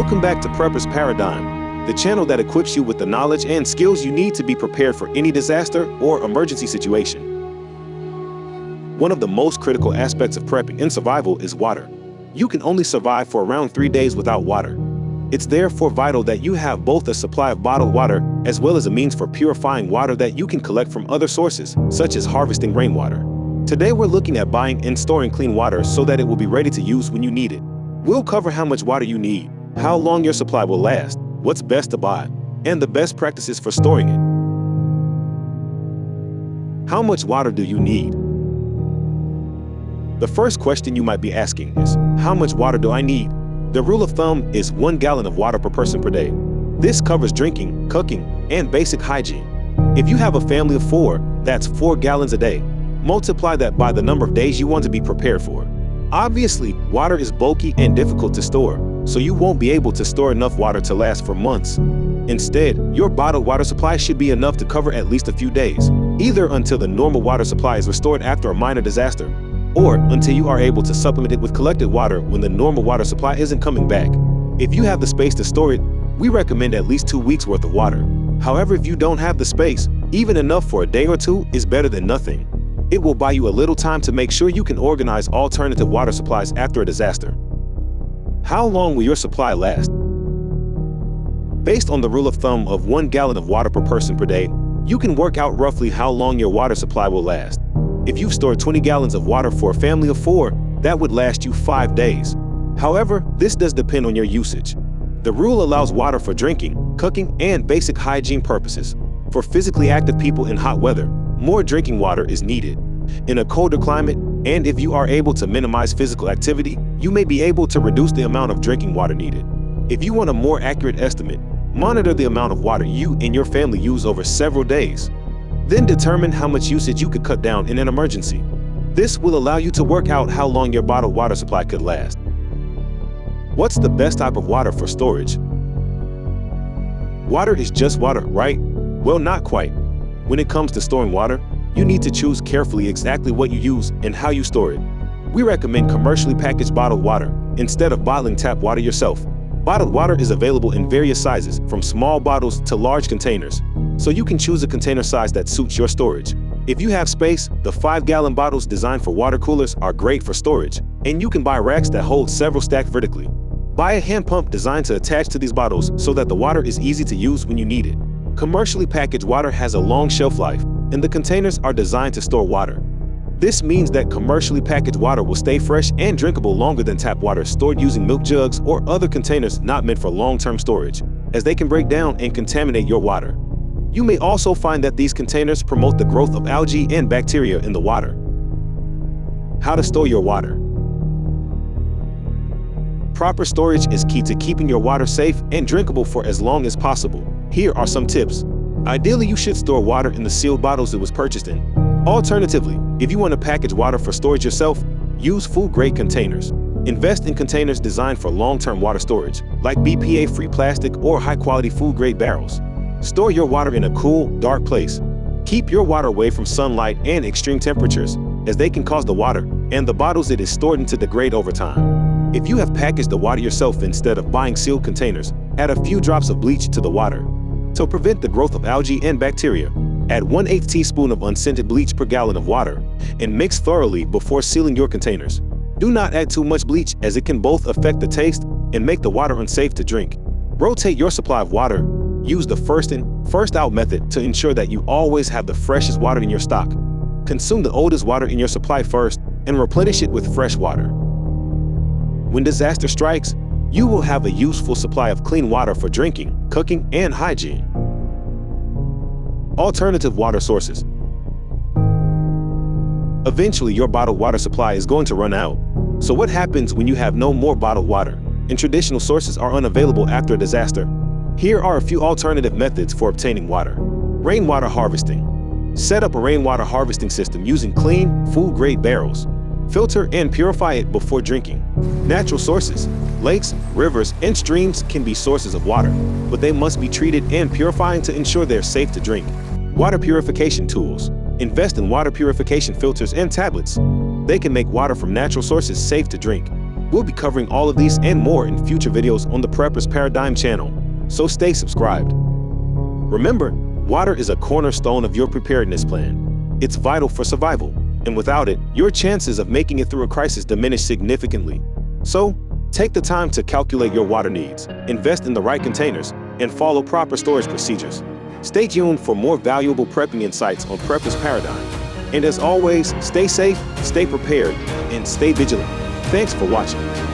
Welcome back to Prepper's Paradigm, the channel that equips you with the knowledge and skills you need to be prepared for any disaster or emergency situation. One of the most critical aspects of prepping and survival is water. You can only survive for around 3 days without water. It's therefore vital that you have both a supply of bottled water as well as a means for purifying water that you can collect from other sources, such as harvesting rainwater. Today we're looking at buying and storing clean water so that it will be ready to use when you need it. We'll cover how much water you need, how long your supply will last, what's best to buy, and the best practices for storing it. How much water do you need? The first question you might be asking is, how much water do I need? The rule of thumb is 1 gallon of water per person per day. This covers drinking, cooking, and basic hygiene. If you have a family of 4, that's 4 gallons a day. Multiply that by the number of days you want to be prepared for. Obviously, water is bulky and difficult to store, so you won't be able to store enough water to last for months. Instead, your bottled water supply should be enough to cover at least a few days, either until the normal water supply is restored after a minor disaster, or until you are able to supplement it with collected water when the normal water supply isn't coming back. If you have the space to store it, we recommend at least 2 weeks worth of water. However, if you don't have the space, even enough for a day or two is better than nothing. It will buy you a little time to make sure you can organize alternative water supplies after a disaster. How long will your supply last? Based on the rule of thumb of 1 gallon of water per person per day, you can work out roughly how long your water supply will last. If you've stored 20 gallons of water for a family of 4, that would last you 5 days. However, this does depend on your usage. The rule allows water for drinking, cooking, and basic hygiene purposes. For physically active people in hot weather, more drinking water is needed. In a colder climate, and if you are able to minimize physical activity, you may be able to reduce the amount of drinking water needed. If you want a more accurate estimate, monitor the amount of water you and your family use over several days. Then determine how much usage you could cut down in an emergency. This will allow you to work out how long your bottled water supply could last. What's the best type of water for storage? Water is just water, right? Well, not quite. When it comes to storing water, you need to choose carefully exactly what you use and how you store it. We recommend commercially packaged bottled water instead of bottling tap water yourself. Bottled water is available in various sizes, from small bottles to large containers, so you can choose a container size that suits your storage. If you have space, the 5-gallon bottles designed for water coolers are great for storage, and you can buy racks that hold several stacked vertically. Buy a hand pump designed to attach to these bottles so that the water is easy to use when you need it. Commercially packaged water has a long shelf life, and the containers are designed to store water. This means that commercially packaged water will stay fresh and drinkable longer than tap water stored using milk jugs or other containers not meant for long-term storage, as they can break down and contaminate your water. You may also find that these containers promote the growth of algae and bacteria in the water. How to store your water. Proper storage is key to keeping your water safe and drinkable for as long as possible. Here are some tips. Ideally, you should store water in the sealed bottles it was purchased in. Alternatively, if you want to package water for storage yourself, use food-grade containers. Invest in containers designed for long-term water storage, like BPA-free plastic or high-quality food-grade barrels. Store your water in a cool, dark place. Keep your water away from sunlight and extreme temperatures, as they can cause the water and the bottles it is stored in to degrade over time. If you have packaged the water yourself instead of buying sealed containers, add a few drops of bleach to the water. To prevent the growth of algae and bacteria, add 1/8 teaspoon of unscented bleach per gallon of water and mix thoroughly before sealing your containers. Do not add too much bleach, as it can both affect the taste and make the water unsafe to drink. Rotate your supply of water. Use the first in, first out method to ensure that you always have the freshest water in your stock. Consume the oldest water in your supply first and replenish it with fresh water. When disaster strikes, you will have a useful supply of clean water for drinking, cooking, and hygiene. Alternative water sources. Eventually, your bottled water supply is going to run out. So what happens when you have no more bottled water and traditional sources are unavailable after a disaster? Here are a few alternative methods for obtaining water. Rainwater harvesting. Set up a rainwater harvesting system using clean, food-grade barrels. Filter and purify it before drinking. Natural sources. Lakes, rivers, and streams can be sources of water, but they must be treated and purified to ensure they're safe to drink. Water purification tools. Invest in water purification filters and tablets. They can make water from natural sources safe to drink. We'll be covering all of these and more in future videos on the Preppers Paradigm channel, so stay subscribed. Remember, water is a cornerstone of your preparedness plan. It's vital for survival, and without it, your chances of making it through a crisis diminish significantly. So, take the time to calculate your water needs, invest in the right containers, and follow proper storage procedures. Stay tuned for more valuable prepping insights on Preppers Paradigm. And as always, stay safe, stay prepared, and stay vigilant. Thanks for watching.